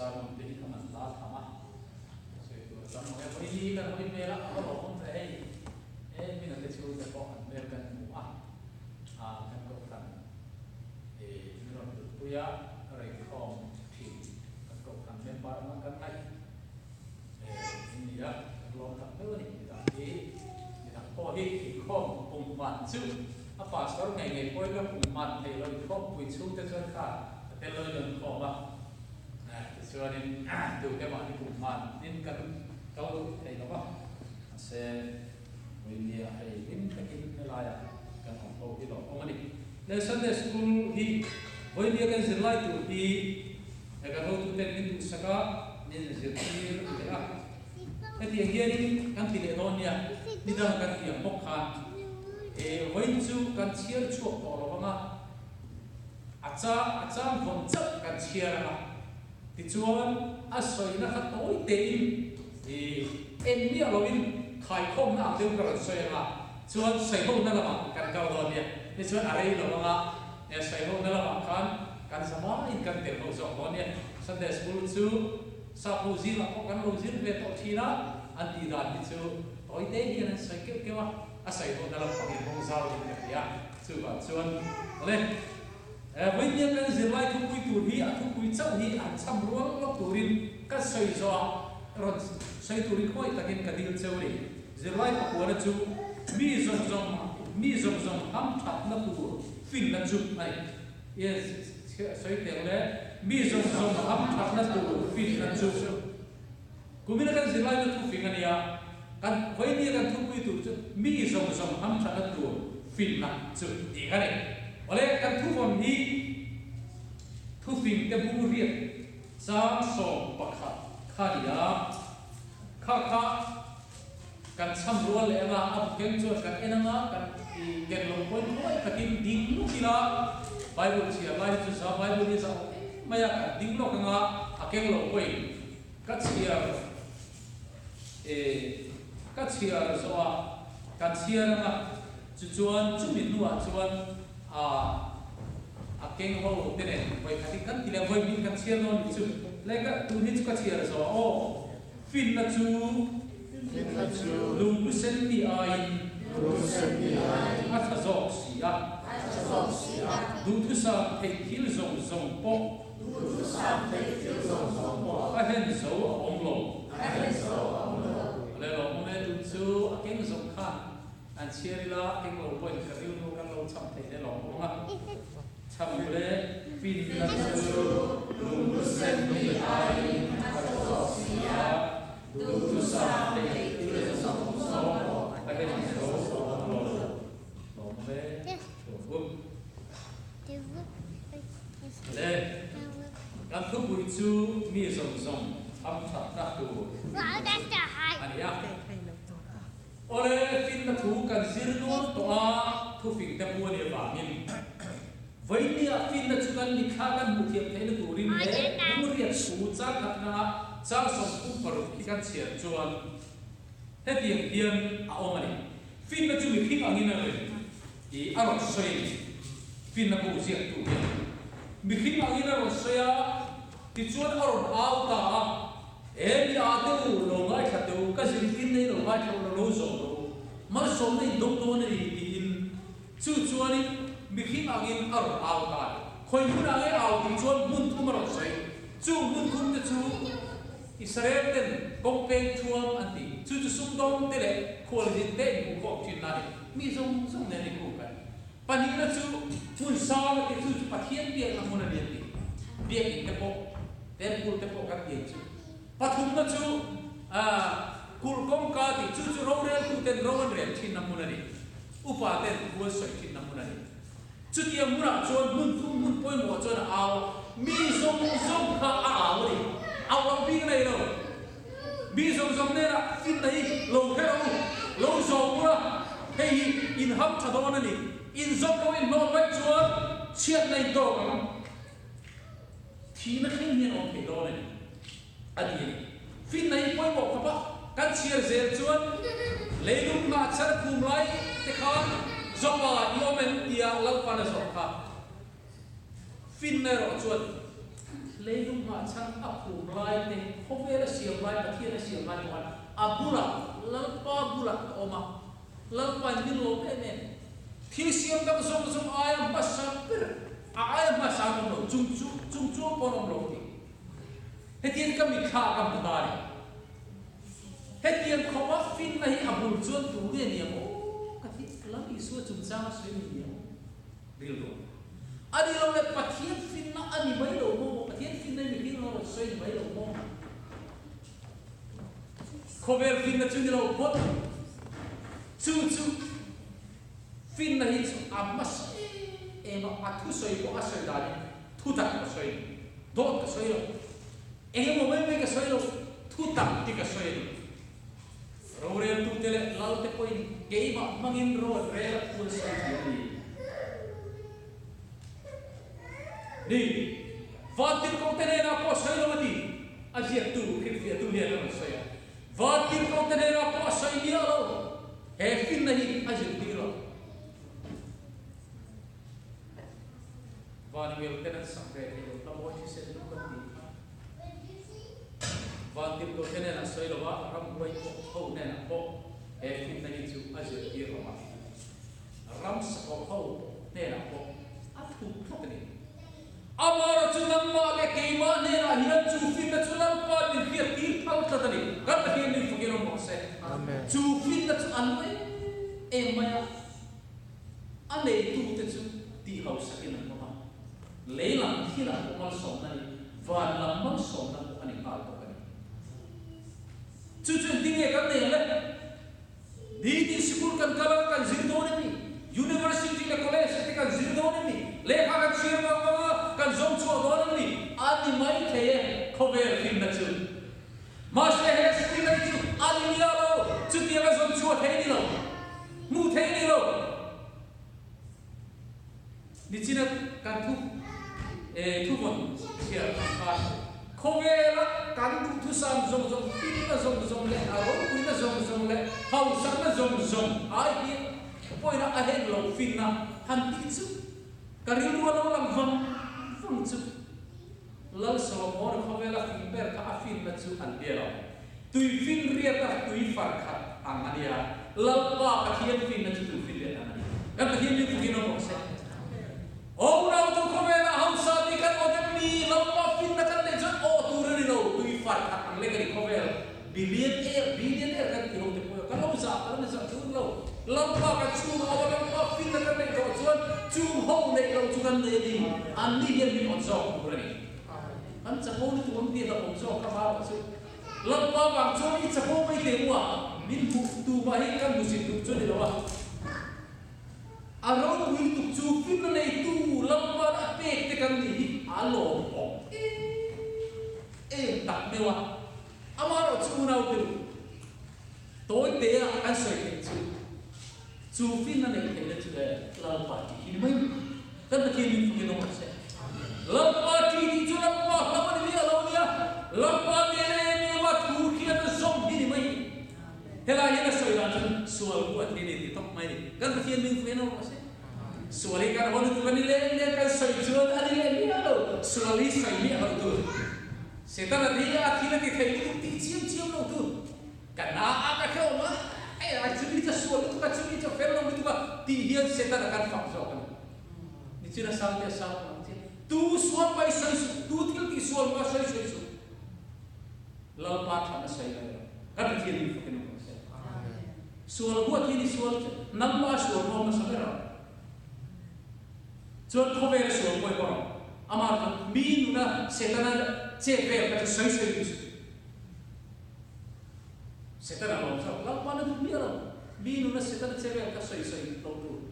sarung te hi kaman la thama so tu tam mo ko hi kan ho me la ko lo on re mi na te chu te ko an mer kan mu kan ko kan mi ron tu puya re khom phi kan ko kan me ba ma kan nai ini ya lo tak tu ni tapi kita po hi khom pum man chu apa sekarang ngai poi ka pum man thei lo khom pui chu te chuan kha te lo lon khom ba chuan in tu te ma ni pum man nin kan kau thei lo ba se India hay in takin nelaya kan ho hi lo omani le Sunday school hi India kan zilai tu hi kan ho tu ten ni tu saka ni zirtir le a ti hian kan ti le non ya ni da kan ti mok khan hoin chu kan chiar chu to lo nga acha von chap kan chiar a ti chuan a soi na kha toi te in en mi lo in khai khom na te ka soi nga chuan sai ho na la kan ka lo ne ni chuan a rei lo nga e sai ho na la khan kan sama in kan te ho zo ho ne Sunday school chu sa pu zi la ko kan lo zi le to thina an ti da ni chu oi te hi na sai ke wa a sai ho na la pa ni ho zao ni ya chu ba chuan le với những cái gì lại thu quy tụ hi thu quy chấp hi ăn chăm ruộng lóc tụ rin các sợi gió rồi sợi tụ rin khôi ta kinh cái điều chơi này gì lại có cuốn chú mi rong rong hâm thắt nó tụ phình nó chụp này yes sợi tiền đấy mi rong hâm thắt nó tụ phình nó chụp cũng biết cái gì lại nó thu phình anh ya kan với những cái thu quy tụ chú mi rong hâm thắt nó tụ phình nó chụp gì cái này oleh kan thu vom hi thu phim te bu riat sang so pakhat khadia kha kan samrual le nga ab ken chu kan enanga kan i ken lo point hoi takin ding lu kila bible chia bible chu sa bible ni sa maya kan ding lo nga aken lo koi ka chia so kan chia nga chu chuan chu min nuwa chuan keng ho te ne vai khati kan ti le vai min kan chiar non chu le ka tu ni chu ka chiar so o fin na chu lu sen ni ai a tha zo si a du tu sa pe kil zong po a hen zo om lo le lo mo me tu chu keng zong khan an chiar la keng lo point ka riu no kan lo cham thei le lo ma cham le fin na chu lu sen ni ai a zo sia du tu sa te tu so so a ke ni so lo me chu le kan thu bui chu mi zong am tha na tu ani ya ore fin na thu kan zir no to a thu fin te bu ni ba min vai ni a fin na chu kan ni kha kan mu thiam the na turin le mu ri su cha khat na cha som pu par ki kan sia chuan he tiang hian a omani fin na chu mi khing angin na le i a ro soi fin na bu sia tu mi khing angin na ro soya ti chuan a ro au ta em ya tu lo ngai kha tu ka sin tin nei lo ngai tho lo zo lo mar som nei dong to nei in chu chuan ni mi khim angin ar au ta khoi mun age au ti chuan mun thu mar sai chu mun thum te chu Israel ten gong peng chuam anti chu sum dong te le khol din te mu ko chin na mi zong ne ni ku ka pani na chu mun sa ke chu pathian bi na mun ni ti bi in te po ten pul te po ka ti chu pathum na chu kul kong ka ti chu ro rel tu ten ro rel thin na munani upa ten bu soi thin na munani chu ti amura chon mun poi mo chon aw mi zong kha a aw ri aw bi nei lo mi zong ne ra fin nei lo khe lo zo pura hei in ham tha don ani in zong lo in no wai chuan chiat nei do ka thi na khing ni on pe do ani ani fin nei poi mo khapa kan chiar zel chuan leilung ma char kum lai te khan zowa yomen dia lalpana zo kha fin ne ro chuan lấy lúc mà chăng áp phù lại thì không về là siêu lại và thiên là siêu lại còn abula lalpa bula oma lalpa ni lo ne thi siêu tak som ayam pasapir ayam pasapir lo chung ponom lo ti hetian kami kha kam tari hetian khoma fin nahi abul chuan tu ne ni mo kathi lami su chung chang sui ni mo ril lo ani lo le pathian fin na ani mai lo mo pathian fin na mi lo soi mai lo mo cover fin na chung lo pot chu fin na hi chu amas ema athu soi ko asoi da ni thu tak ko soi do ko soi lo engemo mai ka soi lo thu tak ti ka soi lo ro re tu tele lau te poi geima mangin ro re tu soi ni vatir ko tene na ko soi lo mati azia tu khifia tu ne na soi vatir ko tene na ko soi ni lo he fin na hi azia ti lo van wil tenen sampai itu tahu sih sedih kan van tim ko tenen na soi lo wa ram wai ko nen ko he fin na hi chu azia ti lo ram sa ko nen ko atu katni amara chulam ma le keima ne ra hian chu fin na chulam pa ni fi ti thau tlatani kan ta ni fugero mo se amen chu fin na chu an mai e maya ane tu te chu ti hau sakin na ma leilang thila ko mal som na ni van lam mal som na ko ani ka to kan chu dinge kan ne le di school kan kala kan zirdo ni university le college te kan zirdo ni le ka kan shirwa kan zong chu do ni ani mai the khover fin na chu mas le he school na chu ani ni lo chu ti ga zong chu the ni lo mu the ni lo ni china kan thu thu von sia ka khover la kan thu sam zong fin na zong le a ro ku na zong le hau sang na zong ai ki poi na a hen lo fin na han ti chu karil ru lo lam vang chu lal Solomon khovela finber ka afin na chu an dero tui fin ria ta tui far khat angania lal pa ka hian fin na chu tui fin le angania kan ka hian ni ki no mo se o na tu khovela hau sa ti kan o te mi lal pa fin na kan le chu o tu ri no tui far khat ang le ka khovel billionaire kan ti ho te po kan lo za kan za tu lo lal pa ka chu o lal pa fin na kan le ko chuan chu ho nei lo chu kan le di an ni hian ni on zo ku ri an chapo ni tu ti da on zo ka ba chu lal pa bang chu ni chapo mai te wa min bu tu ba hi kan bu si tu chu ni lo wa aro wi tu chu fin nei tu lal pa a pe te kan ni a lo o tak me wa amaro chu na u toi te a kan sai chu fin na nei te le chu lal pa ti hi mai kan ta ki ni fu ni no se lal pa ti di chu lal pa la ma ni lo nia lal pa ne ma tu ki na som ni mai hela hela soi la chu sual ku ati ni tok mai ni kan ta ki ni fu ni no se suali kan hon tu kan ni le kan soi chu ani le ni lo suali sai ni ho tu setan dia akhirnya kita itu cium lo tu karena apa kau mah actually kita sual itu kan cuma itu film itu bah tihian setan akan fakso kan ni cina sampai nanti tu sual pai sai tu tinggal ti sual pai sai lepas mana saya kan kiri bukan saya sual buat ini sual nama sual mau masalah sual kau beres sual mau apa amar min na setan cewek kata saya itu setan apa maksud? Lalu mana tu dia lah? Binu na setan cewek kata saya itu tu.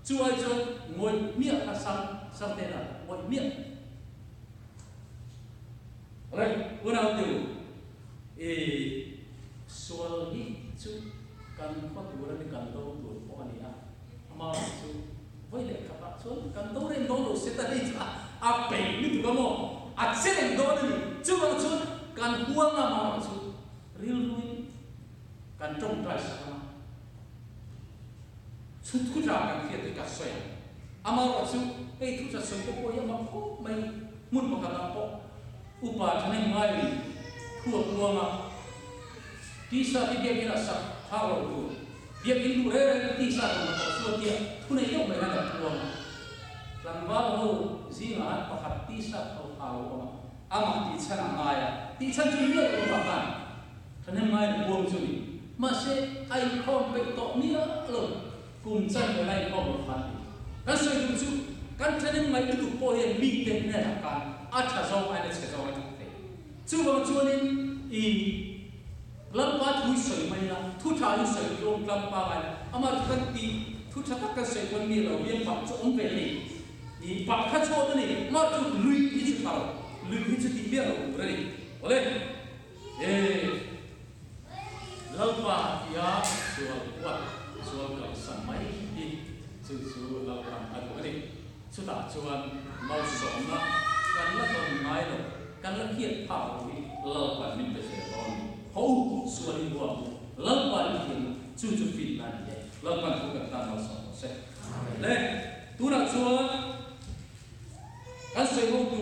Cuai ngoi miak asal tena, ngoi miak. Alright, unau tu. Soal ni tu kan kau tu orang ni kan tahu tu, orang ni amar tu. Boleh kata soal kan tahu orang dulu setan itu apa ini tu kamu? Aceh yang dulu ni, cuma kan buang nama maksud real ruin kan trong trai sama sut ku ja kan fiat ka soya amar asu ei thu sa soi ko ya ma ko mai mun ma ka ko upa thane ngai khu ma tisa ti dia kira sa haro tu dia indu re tisa ma ko so dia thune yo mai na ko ma langwa ho zinga pakhat tisa ko haro ama ti chana ngaya ti chan chu ye ko ba kan thane ngai bom chu ni ma se ai khom pe to mi lo kum chan ke lai khom lo khan kan soi du chu kan thane ngai tu po ye mi te ne la kan a tha zo ai ne che zo ai te chu ba chu ni i lam pa thu soi mai la thu tha lu soi lo lam pa mai ama kan ti thu tha ka soi kon mi lo ye pa chu ong ve ni i pa kha cho ni ma chu lui i chu tha lui hi chu ti be lo re ni ole lalpa ya sual kuat sual kau samai di su lalpa adu ni sudah cuan mau soma kan la kon mai lo kan la kiat pau ni lalpa ni pe se on ho sual ni buat lalpa ni chu fit na ni lalpa tu kan ta mau so se le tu na cuan kan se ho tu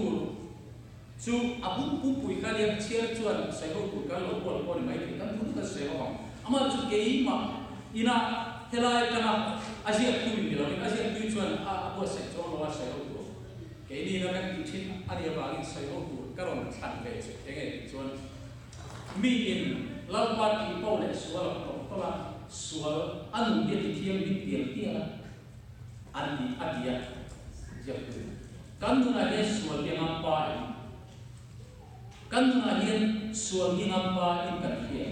chu abu pupui kalian cia cuan se ho tu kan lo pol mai kan tu kan se ho ama chu ke ma ina helai kana asia tu ni lo asia tu chuan a bo se chong lo se ho tu ke ni na kan ti thin ani ba in se ho tu karon chan ve che ke chuan mi in lau pa ti po le sual to la sual an ye ti thiam ni tiam tia an ni adia je kan nu na le sual ke ngam pa kan nu na le sual ke ngam pa in kan hiam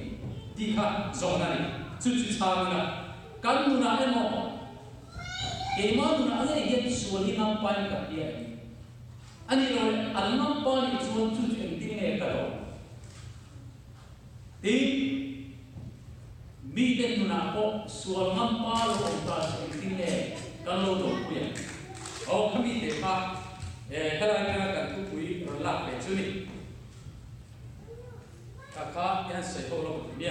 ti kha zona ni chu chu chang na kan nu na le mo ke ma nu na le ye sual ke ngam pa in kan hiam ani lo an ngam pa ni chuan chu chu ti nge ka lo ti mi den nu na ko sual ngam pa lo ta ti nge kan lo do ku ya o khami te pa kala kala kan tu pui la pe chu ni ka yan sai ho lo mi